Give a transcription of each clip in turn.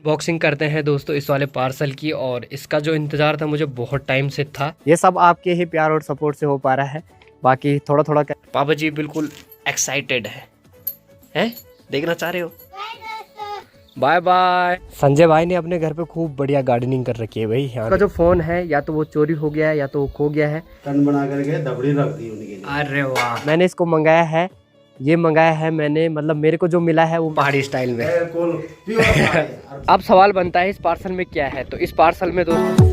Boxing करते हैं दोस्तों इस वाले पार्सल की, और इसका जो इंतज़ार था मुझे बहुत टाइम से था। ये सब आपके ही प्यार और सपोर्ट से हो पा रहा है, बाकी थोड़ा थोड़ा पापा जी बिल्कुल एक्साइटेड हैं? देखना चाह रहे हो? Bye bye. संजय भाई ने अपने घर पे खूब बढ़िया गार्डनिंग कर रखी है भाई। यहाँ का जो फोन है या तो वो चोरी हो गया है या तो वो खो गया है। टन बना करके दबड़ी रख दी उनके लिए। अरे वाह। मैंने इसको मंगाया है, ये मंगाया है मैंने, मतलब मेरे को जो मिला है वो पहाड़ी स्टाइल में। अब सवाल बनता है इस पार्सल में क्या है। तो इस पार्सल में दोस्तों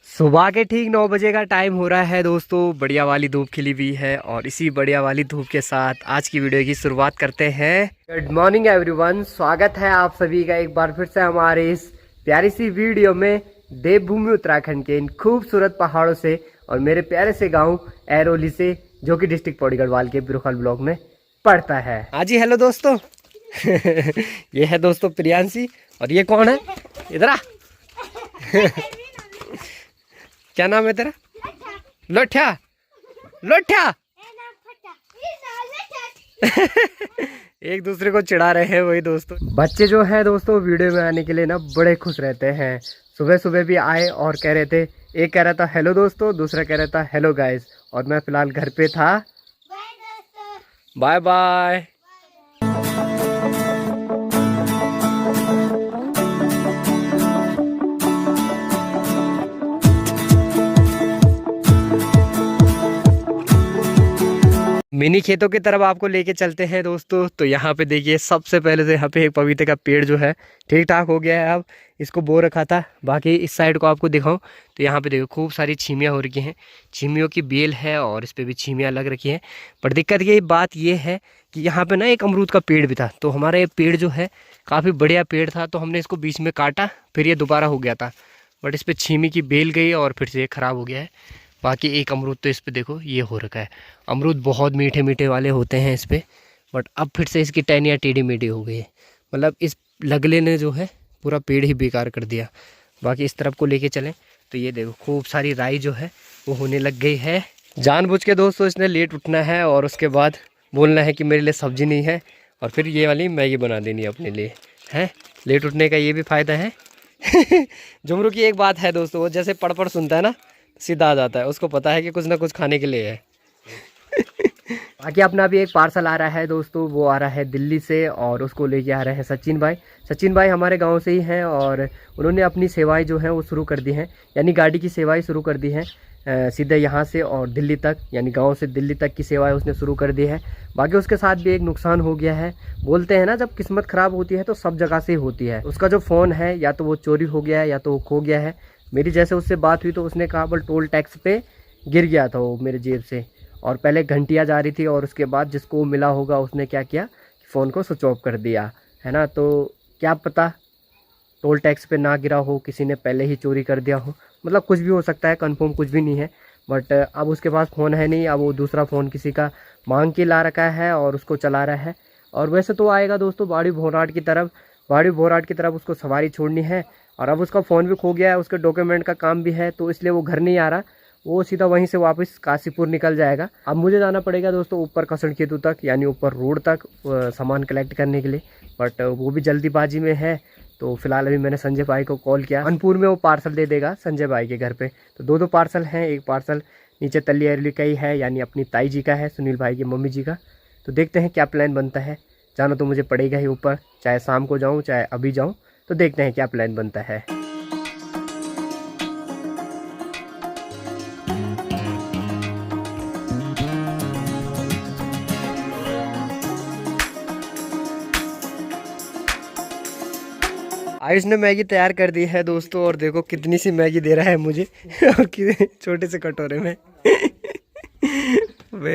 सुबह के ठीक 9 बजे का टाइम हो रहा है दोस्तों। बढ़िया वाली धूप खिली हुई है और इसी बढ़िया वाली धूप के साथ आज की वीडियो की शुरुआत करते हैं। गुड मॉर्निंग एवरीवन, स्वागत है आप सभी का एक बार फिर से हमारे इस प्यारी सी वीडियो में देवभूमि उत्तराखंड के इन खूबसूरत पहाड़ों से और मेरे प्यारे से गांव ऐरोली से, जो कि डिस्ट्रिक्ट पौड़ी गढ़वाल के बिरुखल ब्लॉक में पड़ता है। हाँ जी, हेलो दोस्तों। ये है दोस्तों प्रियांशी, और ये कौन है? इधर आ। क्या नाम है तेरा? लोठा। लोठा। एक दूसरे को चिढ़ा रहे हैं वही दोस्तों। बच्चे जो है दोस्तों वीडियो में आने के लिए ना बड़े खुश रहते हैं। सुबह सुबह भी आए और कह रहे थे, एक कह रहा था हेलो दोस्तों, दूसरा कह रहा था हेलो गाइस, और मैं फिलहाल घर पे था। Bye bye. मिनी खेतों की तरफ आपको लेके चलते हैं दोस्तों। तो यहाँ पे देखिए, सबसे पहले तो यहाँ पे एक पपीते का पेड़ जो है ठीक ठाक हो गया है। अब इसको बो रखा था। बाकी इस साइड को आपको दिखाऊं तो यहाँ पे देखो खूब सारी छीमियाँ हो रखी हैं। छीमियों की बेल है और इस पर भी छीमियाँ लग रखी हैं। पर दिक्कत ये बात ये है कि यहाँ पर ना एक अमरूद का पेड़ भी था। तो हमारा ये पेड़ जो है काफ़ी बढ़िया पेड़ था, तो हमने इसको बीच में काटा, फिर ये दोबारा हो गया था। बट इस पर छीमी की बेल गई और फिर से ये ख़राब हो गया है। बाकी एक अमरूद तो इस पे देखो ये हो रखा है। अमरूद बहुत मीठे मीठे वाले होते हैं इस पे, बट अब फिर से इसकी टहनियाँ टेढ़ी मेढ़ी हो गई है। मतलब इस लगले ने जो है पूरा पेड़ ही बेकार कर दिया। बाकी इस तरफ को लेके चलें तो ये देखो खूब सारी राई जो है वो होने लग गई है। जानबूझ के दोस्तों इसने लेट उठना है और उसके बाद बोलना है कि मेरे लिए सब्जी नहीं है, और फिर ये वाली मैगी बना देनी है अपने लिए। है लेट उठने का ये भी फ़ायदा है। झुमरू की एक बात है दोस्तों, वो जैसे पढ़ पढ़ सुनता है ना, सीधा आ जाता है। उसको पता है कि कुछ ना कुछ खाने के लिए है। बाकी अपना भी एक पार्सल आ रहा है दोस्तों, वो आ रहा है दिल्ली से, और उसको लेके आ रहे हैं सचिन भाई। सचिन भाई हमारे गांव से ही हैं और उन्होंने अपनी सेवाएं जो हैं वो शुरू कर दी हैं, यानी गाड़ी की सेवाएं शुरू कर दी हैं। सीधे यहाँ से और दिल्ली तक, यानी गांव से दिल्ली तक की सेवाएं उसने शुरू कर दी है। बाकी उसके साथ भी एक नुकसान हो गया है। बोलते हैं ना, जब किस्मत ख़राब होती है तो सब जगह से ही होती है। उसका जो फ़ोन है या तो वो चोरी हो गया है या तो वो खो गया है। मेरी जैसे उससे बात हुई तो उसने कहा बल टोल टैक्स पे गिर गया था वो मेरे जेब से, और पहले घंटियाँ जा रही थी, और उसके बाद जिसको मिला होगा उसने क्या किया, फ़ोन को स्विच ऑफ कर दिया है ना। तो क्या पता टोल टैक्स पे ना गिरा हो, किसी ने पहले ही चोरी कर दिया हो, मतलब कुछ भी हो सकता है, कंफर्म कुछ भी नहीं है। बट अब उसके पास फ़ोन है नहीं, अब वो दूसरा फ़ोन किसी का मांग के ला रखा है और उसको चला रहा है। और वैसे तो आएगा दोस्तों बाड़ी भोराट की तरफ, बाड़ी भोराट की तरफ उसको सवारी छोड़नी है। और अब उसका फ़ोन भी खो गया है, उसके डॉक्यूमेंट का काम भी है, तो इसलिए वो घर नहीं आ रहा, वो सीधा वहीं से वापस काशीपुर निकल जाएगा। अब मुझे जाना पड़ेगा दोस्तों ऊपर कसण केतु तक, यानी ऊपर रोड तक सामान कलेक्ट करने के लिए। बट वो भी जल्दीबाजी में है, तो फिलहाल अभी मैंने संजय भाई को कॉल किया, अनपुर में वो पार्सल दे देगा संजय भाई के घर पे। तो दो पार्सल हैं, एक पार्सल नीचे तल्ली ऐरोली का ही है, यानी अपनी ताई जी का है, सुनील भाई की मम्मी जी का। तो देखते हैं क्या प्लान बनता है। जाना तो मुझे पड़ेगा ही ऊपर, चाहे शाम को जाऊँ चाहे अभी जाऊँ। तो देखते हैं क्या प्लान बनता है। आयुष ने मैगी तैयार कर दी है दोस्तों, और देखो कितनी सी मैगी दे रहा है मुझे और छोटे से कटोरे में। वे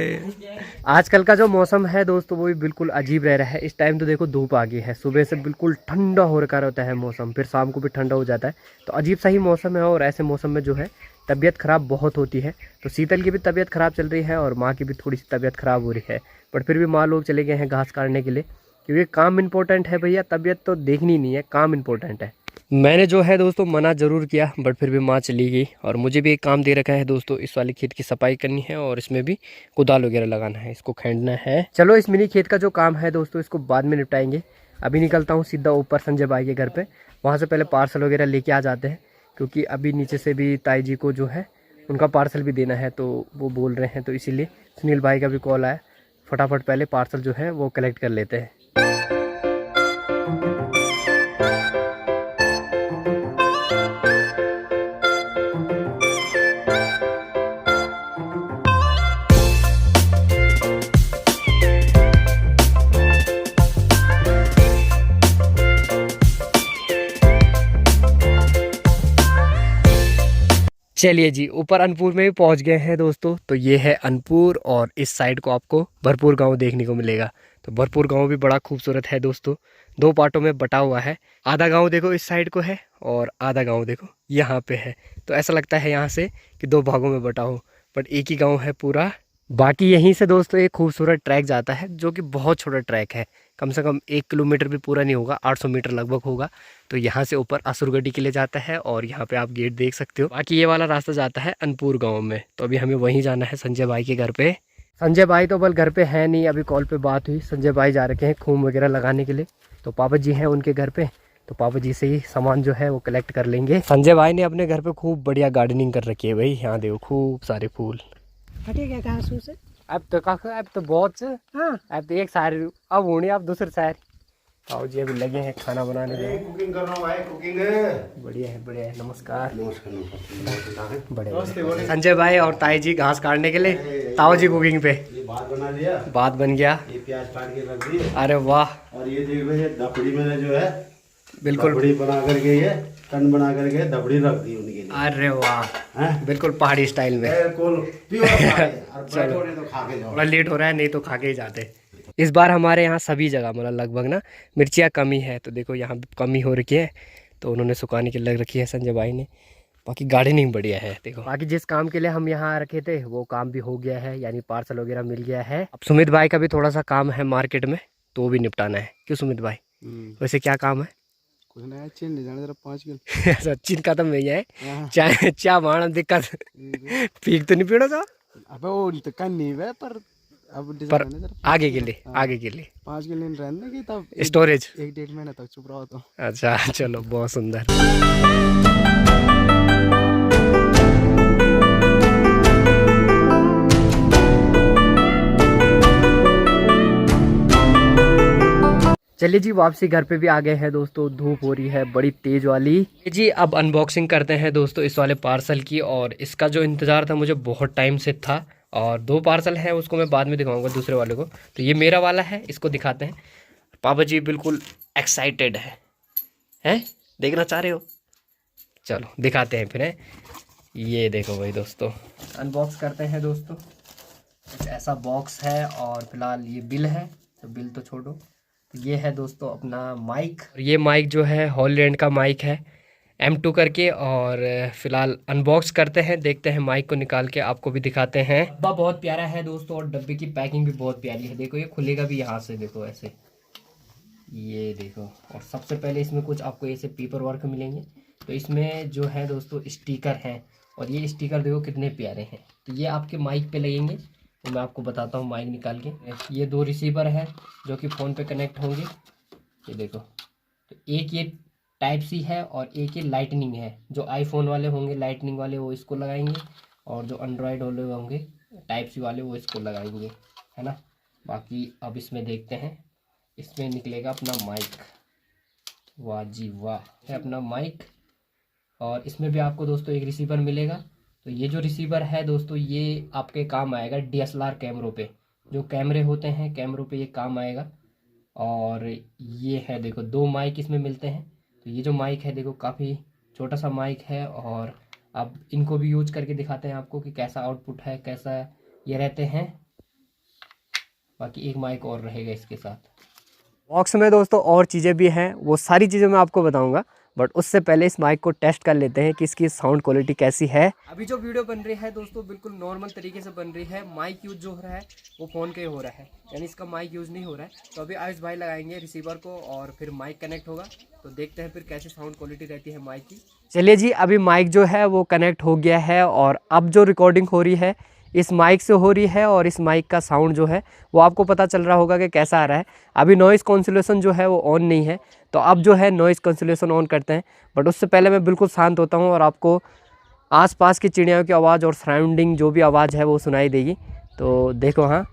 आजकल का जो मौसम है दोस्तों वो भी बिल्कुल अजीब रह रहा है। इस टाइम तो देखो धूप आ गई है, सुबह से बिल्कुल ठंडा हो रखा रहता है मौसम, फिर शाम को भी ठंडा हो जाता है। तो अजीब सा ही मौसम है, और ऐसे मौसम में जो है तबीयत ख़राब बहुत होती है। तो शीतल की भी तबीयत ख़राब चल रही है और माँ की भी थोड़ी सी तबीयत ख़राब हो रही है। बट फिर भी माँ लोग चले गए हैं घास काटने के लिए, क्योंकि काम इंपॉर्टेंट है भैया, तबीयत तो देखनी नहीं है, काम इंपॉर्टेंट है। मैंने जो है दोस्तों मना ज़रूर किया, बट फिर भी माँ चली गई। और मुझे भी एक काम दे रखा है दोस्तों, इस वाले खेत की सफाई करनी है और इसमें भी कुदाल वगैरह लगाना है, इसको खेड़ना है। चलो इस मिनी खेत का जो काम है दोस्तों इसको बाद में निपटाएंगे। अभी निकलता हूँ सीधा ऊपर संजय भाई के घर पे, वहाँ से पहले पार्सल वगैरह लेके आ जाते हैं, क्योंकि अभी नीचे से भी ताई जी को जो है उनका पार्सल भी देना है, तो वो बोल रहे हैं, तो इसीलिए सुनील भाई का भी कॉल आया, फटाफट पहले पार्सल जो है वो कलेक्ट कर लेते हैं। चलिए जी, ऊपर अनपुर में भी पहुंच गए हैं दोस्तों। तो ये है अनपुर और इस साइड को आपको भरपूर गांव देखने को मिलेगा। तो भरपूर गांव भी बड़ा खूबसूरत है दोस्तों, दो पार्टों में बटा हुआ है। आधा गांव देखो इस साइड को है और आधा गांव देखो यहाँ पे है। तो ऐसा लगता है यहाँ से कि दो भागों में बटा हो, बट एक ही गाँव है पूरा। बाकी यहीं से दोस्तों एक खूबसूरत ट्रैक जाता है, जो कि बहुत छोटा ट्रैक है, कम से कम 1 किलोमीटर भी पूरा नहीं होगा, 800 मीटर लगभग होगा। तो यहाँ से ऊपर असुरगढ़ी के लिए जाता है और यहाँ पे आप गेट देख सकते हो। बाकी ये वाला रास्ता जाता है अनपुर गांव में। तो अभी हमें वहीं जाना है संजय भाई के घर पे। संजय भाई तो बल घर पे है नहीं, अभी कॉल पे बात हुई, संजय भाई जा रखे हैं खूम वगैरह लगाने के लिए। तो पापा जी हैं उनके घर पे, तो पापा जी से ही सामान जो है वो कलेक्ट कर लेंगे। संजय भाई ने अपने घर पे खूब बढ़िया गार्डनिंग कर रखी है भाई, यहाँ देखो खूब सारे फूल। हटेगा कहाँ से? अब तो काका, अब तो बहुत हाँ, अब तो एक सारी अब होनी, आप दूसरे सारी। आओ जी, अभी लगे हैं खाना बनाने में। कुकिंग कर रहा हूँ भाई, कुकिंग है। बढ़िया है, बढ़िया है। नमस्कार। नमस्कार नमस्कार। बढ़िया। संजय भाई और ताई जी घास काटने के लिए, ताऊ जी कुकिंग पे। ये भात बना दिया, बात बन गया। ये प्याज काट के रख दी। अरे वाह, और ये देख लो, ये दपड़ी मैंने जो है बिल्कुल दपड़ी बना करके, ये टन बना करके दपड़ी रख दी उनके लिए। अरे वाह, हैं? बिल्कुल पहाड़ी स्टाइल में। बिल्कुल प्योर पहाड़ी। और बैठो नहीं तो खा के जाओ। थोड़ा लेट हो रहा है, नहीं तो खा के ही जाते। इस बार हमारे यहाँ सभी जगह मतलब लगभग ना मिर्चियाँ कमी है, तो देखो यहाँ कमी हो रखी है, तो उन्होंने सुखाने के लग रखी है संजय भाई ने। बाकी गार्डनिंग बढ़िया है देखो। बाकी जिस काम के लिए हम यहाँ रखे थे वो काम भी हो गया है, यानी पार्सल वगैरह मिल गया है। अब सुमित भाई का भी थोड़ा सा काम है मार्केट में, तो वो भी निपटाना है। क्यों सुमित भाई, वैसे क्या काम है? कुछ नया चीन ले जाने जरा 5 किलो। ऐसा चीन खत्म नहीं है, चाय चाय माना दिक्कत पीक तो नहीं पीना था। अबे वो तो कर नहीं है, पर अब पर डिजाइन है आगे के लिए, आगे के लिए 5 किलो रहने की, तब स्टोरेज 1-1.5 महीना तक चुप रहा तो। अच्छा चलो, बहुत सुंदर। चलिए जी, वापसी घर पे भी आ गए हैं दोस्तों। धूप हो रही है बड़ी तेज वाली जी। अब अनबॉक्सिंग करते हैं दोस्तों इस वाले पार्सल की, और इसका जो इंतज़ार था मुझे बहुत टाइम से था। और 2 पार्सल हैं, उसको मैं बाद में दिखाऊंगा दूसरे वाले को। तो ये मेरा वाला है, इसको दिखाते हैं। पापा जी बिल्कुल एक्साइटेड हैं? देखना चाह रहे हो? चलो दिखाते हैं फिर। ये देखो भाई दोस्तों, अनबॉक्स करते हैं दोस्तों। कुछ ऐसा बॉक्स है और फिलहाल ये बिल है, तो बिल तो छोड़ो। ये है दोस्तों अपना माइक। ये माइक जो है हॉलैंड का माइक है, M2 करके। और फिलहाल अनबॉक्स करते हैं, देखते हैं माइक को निकाल के आपको भी दिखाते हैं। डब्बा बहुत प्यारा है दोस्तों, और डब्बे की पैकिंग भी बहुत प्यारी है। देखो ये खुलेगा भी यहाँ से, देखो ऐसे, ये देखो। और सबसे पहले इसमें कुछ आपको ऐसे पेपर वर्क मिलेंगे। तो इसमें जो है दोस्तों स्टिकर हैं, और ये स्टिकर देखो कितने प्यारे हैं। तो ये आपके माइक पे लगेंगे। तो मैं आपको बताता हूँ माइक निकाल के। ये 2 रिसीवर है जो कि फ़ोन पे कनेक्ट होंगे, ये देखो। तो एक ये टाइप सी है और एक ये लाइटनिंग है। जो आईफोन वाले होंगे लाइटनिंग वाले वो इसको लगाएंगे, और जो एंड्रॉयड वाले होंगे टाइप सी वाले वो इसको लगाएंगे, है ना। बाकी अब इसमें देखते हैं, इसमें निकलेगा अपना माइक। वाह जी वाह, है अपना माइक। और इसमें भी आपको दोस्तों एक रिसीवर मिलेगा। तो ये जो रिसीवर है दोस्तों, ये आपके काम आएगा DSLR कैमरों पे। जो कैमरे होते हैं कैमरों पे ये काम आएगा। और ये है देखो 2 माइक इसमें मिलते हैं। तो ये जो माइक है देखो काफ़ी छोटा सा माइक है, और अब इनको भी यूज करके दिखाते हैं आपको कि कैसा आउटपुट है, कैसा ये रहते हैं। बाकी एक माइक और रहेगा इसके साथ। बॉक्स में दोस्तों और चीज़ें भी हैं, वो सारी चीज़ें मैं आपको बताऊंगा। बट उससे पहले इस माइक को टेस्ट कर लेते हैं कि इसकी साउंड क्वालिटी कैसी है। अभी जो वीडियो बन रही है दोस्तों बिल्कुल नॉर्मल तरीके से बन रही है। माइक यूज जो हो रहा है वो फ़ोन के हो रहा है, यानी इसका माइक यूज़ नहीं हो रहा है। तो अभी आयुष भाई लगाएंगे रिसीवर को और फिर माइक कनेक्ट होगा, तो देखते हैं फिर कैसी साउंड क्वालिटी रहती है माइक की। चलिए जी, अभी माइक जो है वो कनेक्ट हो गया है और अब जो रिकॉर्डिंग हो रही है इस माइक से हो रही है और इस माइक का साउंड जो है वो आपको पता चल रहा होगा कि कैसा आ रहा है। अभी नॉइज़ कैंसिलेशन जो है वो ऑन नहीं है, तो अब जो है नॉइज़ कैंसिलेशन ऑन करते हैं। बट उससे पहले मैं बिल्कुल शांत होता हूँ और आपको आसपास की चिड़ियों की आवाज़ और सराउंडिंग जो भी आवाज़ है वो सुनाई देगी। तो देखो, हाँ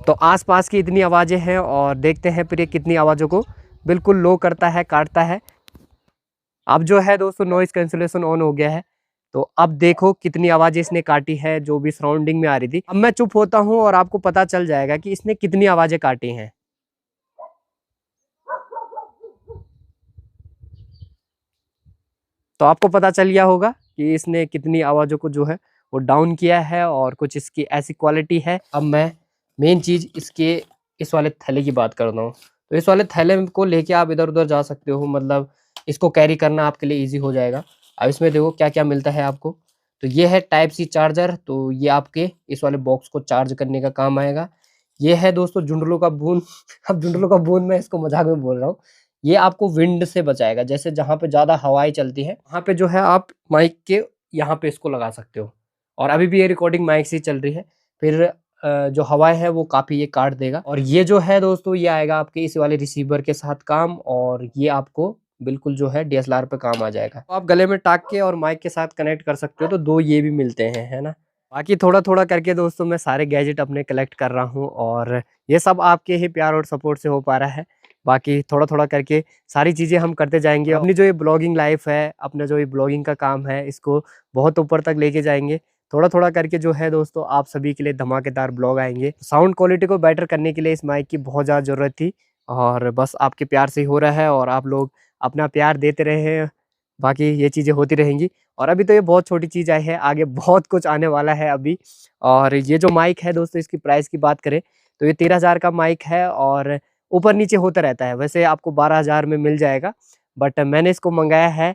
तो आसपास की इतनी आवाज़ें हैं और देखते हैं फिर ये कितनी आवाज़ों को बिल्कुल लो करता है, काटता है। अब जो है दोस्तों नॉइज़ कैंसिलेशन ऑन हो गया है, तो अब देखो कितनी आवाज़ें इसने काटी है जो भी सराउंडिंग में आ रही थी। अब मैं चुप होता हूँ और आपको पता चल जाएगा कि इसने कितनी आवाज़ें काटी हैं। तो आपको पता चल गया होगा कि इसने कितनी आवाज़ों को जो है वो डाउन किया है और कुछ इसकी ऐसी क्वालिटी है। अब मैं मेन चीज़ इसके इस वाले थैले की बात करता हूँ। तो इस वाले थैले को लेके आप इधर उधर जा सकते हो, मतलब इसको कैरी करना आपके लिए ईजी हो जाएगा। अब इसमें देखो क्या क्या मिलता है आपको। तो ये है टाइप सी चार्जर, तो ये आपके इस वाले बॉक्स को चार्ज करने का काम आएगा। ये है दोस्तों जुंडलों का बूंद। अब जुंडलों का बूंद मैं इसको मजाक में बोल रहा हूँ। ये आपको विंड से बचाएगा, जैसे जहाँ पे ज़्यादा हवाएं चलती है वहाँ पे जो है आप माइक के यहाँ पे इसको लगा सकते हो। और अभी भी ये रिकॉर्डिंग माइक से चल रही है, फिर जो हवाएं है वो काफ़ी ये काट देगा। और ये जो है दोस्तों ये आएगा आपके इस वाले रिसीवर के साथ काम, और ये आपको बिल्कुल जो है DSLR पे काम आ जाएगा। तो आप गले में टाक के और माइक के साथ कनेक्ट कर सकते हो, तो दो ये भी मिलते हैं, है ना। बाकी थोड़ा थोड़ा करके दोस्तों मैं सारे गैजेट अपने कलेक्ट कर रहा हूँ और ये सब आपके ही प्यार और सपोर्ट से हो पा रहा है। बाकी थोड़ा थोड़ा करके सारी चीज़ें हम करते जाएंगे। अपनी जो ये ब्लॉगिंग लाइफ है, अपना जो ये ब्लॉगिंग का काम है, इसको बहुत ऊपर तक लेके जाएंगे। थोड़ा थोड़ा करके जो है दोस्तों आप सभी के लिए धमाकेदार ब्लॉग आएंगे। साउंड क्वालिटी को बेटर करने के लिए इस माइक की बहुत ज़्यादा ज़रूरत थी और बस आपके प्यार से ही हो रहा है और आप लोग अपना प्यार देते रहे हैं। बाकी ये चीज़ें होती रहेंगी और अभी तो ये बहुत छोटी चीज़ आई है, आगे बहुत कुछ आने वाला है अभी। और ये जो माइक है दोस्तों इसकी प्राइस की बात करें तो ये 13,000 का माइक है और ऊपर नीचे होता रहता है। वैसे आपको 12,000 में मिल जाएगा, बट मैंने इसको मंगाया है,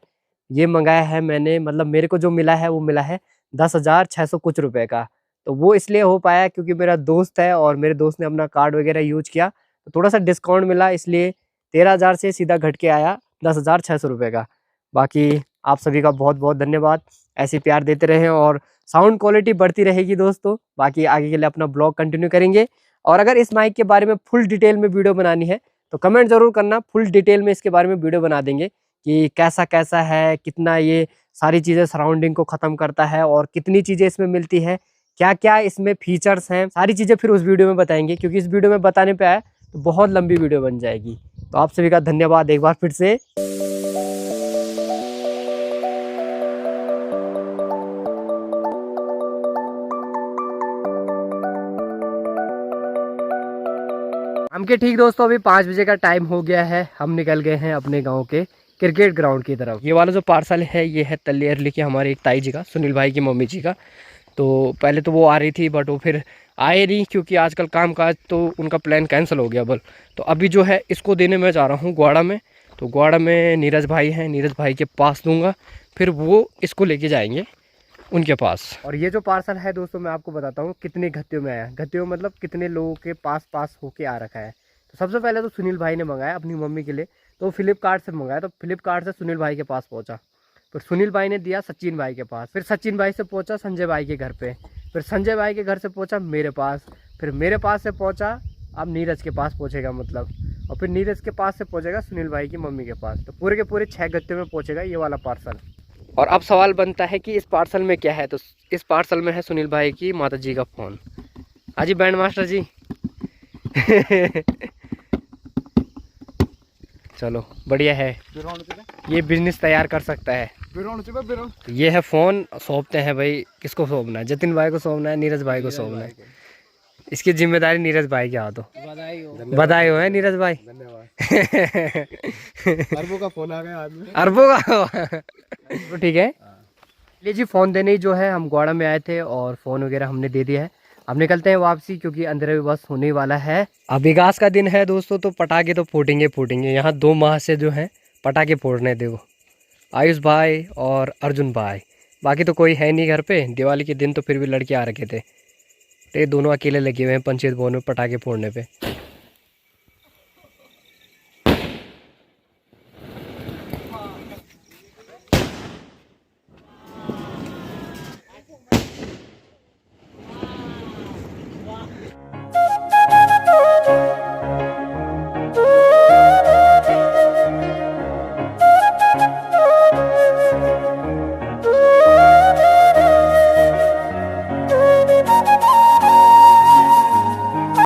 ये मंगाया है मैंने, मतलब मेरे को जो मिला है वो मिला है 10,600 कुछ रुपए का। तो वो इसलिए हो पाया क्योंकि मेरा दोस्त है और मेरे दोस्त ने अपना कार्ड वगैरह यूज किया, तो थोड़ा सा डिस्काउंट मिला, इसलिए 13,000 से सीधा घट के आया 10,600 रुपये का। बाकी आप सभी का बहुत बहुत धन्यवाद, ऐसे प्यार देते रहें और साउंड क्वालिटी बढ़ती रहेगी दोस्तों। बाकी आगे के लिए अपना ब्लॉग कंटिन्यू करेंगे और अगर इस माइक के बारे में फुल डिटेल में वीडियो बनानी है तो कमेंट ज़रूर करना, फुल डिटेल में इसके बारे में वीडियो बना देंगे कि कैसा कैसा है, कितना ये सारी चीज़ें सराउंडिंग को ख़त्म करता है और कितनी चीज़ें इसमें मिलती है, क्या क्या इसमें फीचर्स हैं, सारी चीज़ें फिर उस वीडियो में बताएंगे। क्योंकि इस वीडियो में बताने पे आए तो बहुत लंबी वीडियो बन जाएगी। तो आप सभी का धन्यवाद एक बार फिर से। हम के ठीक दोस्तों अभी 5 बजे का टाइम हो गया है, हम निकल गए हैं अपने गांव के क्रिकेट ग्राउंड की तरफ। ये वाला जो पार्सल है ये है तल्ली अरली के हमारे एक ताई जी का, सुनील भाई की मम्मी जी का। तो पहले तो वो आ रही थी बट वो फिर आए नहीं क्योंकि आजकल काम काज, तो उनका प्लान कैंसिल हो गया बल। तो अभी जो है इसको देने मैं जा रहा हूँ ग्वाड़ा में। तो ग्वाड़ा में नीरज भाई हैं, नीरज भाई के पास दूंगा, फिर वो इसको लेके जाएंगे उनके पास। और ये जो पार्सल है दोस्तों मैं आपको बताता हूँ कितने गत्तियों में आया। गत्तियों मतलब कितने लोगों के पास होके आ रखा है। तो सबसे पहले तो सुनील भाई ने मंगाया अपनी मम्मी के लिए, तो फ्लिपकार्ट से मंगाया, तो फ्लिपकार्ट से सुनील भाई के पास पहुँचा, फिर सुनील भाई ने दिया सचिन भाई के पास, फिर सचिन भाई से पहुँचा संजय भाई के घर पे, फिर संजय भाई के घर से पहुँचा मेरे पास, फिर मेरे पास से पहुँचा अब नीरज के पास पहुँचेगा मतलब, और फिर नीरज के पास से पहुँचेगा सुनील भाई की मम्मी के पास। तो पूरे के पूरे 6 गत्तियों में पहुँचेगा ये वाला पार्सल। और अब सवाल बनता है कि इस पार्सल में क्या है, तो इस पार्सल में है सुनील भाई की माता जी का फ़ोन। हाँ जी बैंड मास्टर जी। चलो बढ़िया है, ये बिजनेस तैयार कर सकता है। तो ये है फ़ोन, सौंपते हैं भाई, किसको सौंपना है, जतिन भाई को सौंपना है, नीरज भाई को सौंपना है। इसकी जिम्मेदारी नीरज भाई के हाथों। बधाई हो है नीरज भाई। अरबों का फोन आ गया हाथ में, अरबों का। तो ठीक है, ये जी फ़ोन देने ही जो है हम ग्वाड़ा में आए थे और फ़ोन वगैरह हमने दे दिया है। अब निकलते हैं वापसी क्योंकि अंधेरा भी बस होने वाला है। अब विकास का दिन है दोस्तों, तो पटाखे तो फूटेंगे। यहाँ 2 माह से जो है पटाखे फोड़ रहे हैं, देखो आयुष भाई और अर्जुन भाई, बाकी तो कोई है नहीं घर पे। दिवाली के दिन तो फिर भी लड़के आ रखे थे, तो ये दोनों अकेले लगे हुए हैं पंचायत भवन में पटाखे फोड़ने पे।